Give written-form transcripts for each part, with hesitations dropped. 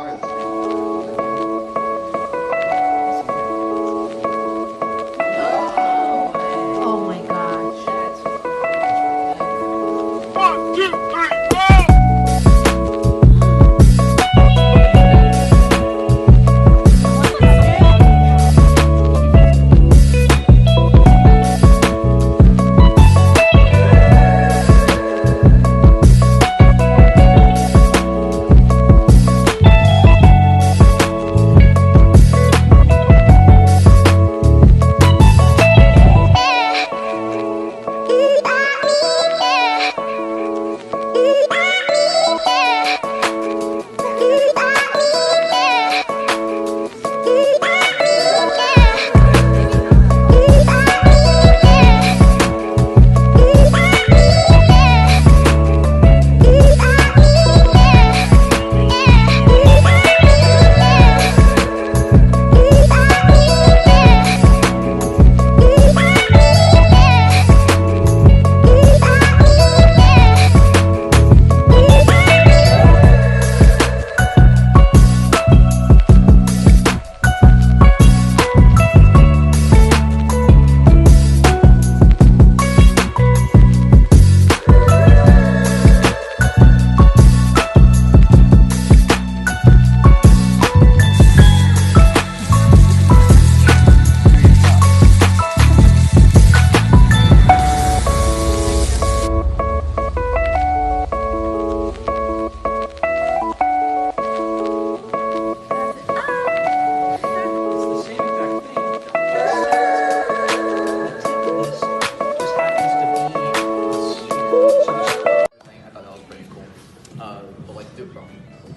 Oh my gosh. One, two, three, go!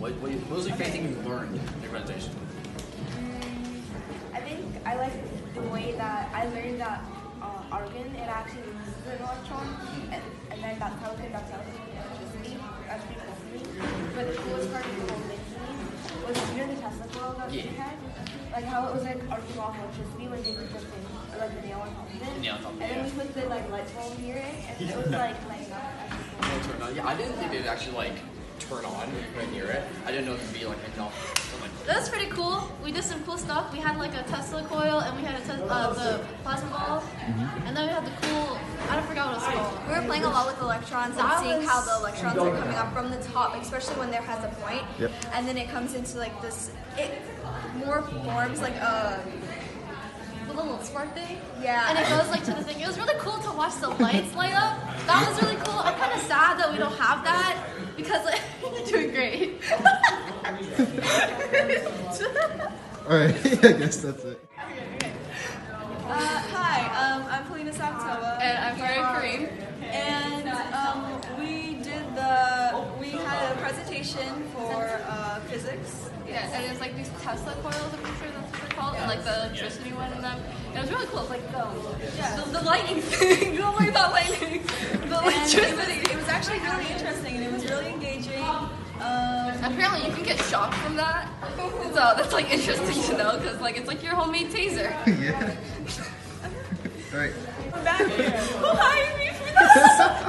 What was your favorite thing you learned in your presentation? I think I like the way that I learned that argon, it actually loses an electron, and then that's how it conducts electricity. That's pretty cool for me. But the coolest part of the whole thing to me was, you know, the Tesla coil that we had? Like how it was like arcing off electricity when they put the thing, or like the nail on top of it. And then we put the like light bulb near it, and it was like lighting up. Yeah, I didn't think it would actually like turn on right near it. I didn't know it would be like enough. That was pretty cool. We did some cool stuff. We had like a Tesla coil, and we had the plasma ball, and then we had the cool, I don't forget what it was called. We were playing a lot with electrons and seeing how the electrons are coming up from the top, especially when there has a point. Yep. And then it comes into like this, it more forms like a The little spark thing. Yeah. And it goes like to the thing. It was really cool to watch the lights light up. That was really cool. I'm kind of sad that we don't have that because like, you're doing great. Alright, I guess that's it. Hi, I'm Polina Savtova. And I'm Farid Kareem. And we had a presentation for physics. Yeah, and it's like these Tesla coils, I'm pretty sure that's what they're called, and like the electricity one in them. It was really cool. It's like the lightning thing. Don't worry about lightning. The electricity. It was actually really interesting and it was really engaging. Apparently you can get shocked from that. So that's like interesting to know because like it's like your homemade taser. Yeah. Alright. We're back here. Who hired me for this?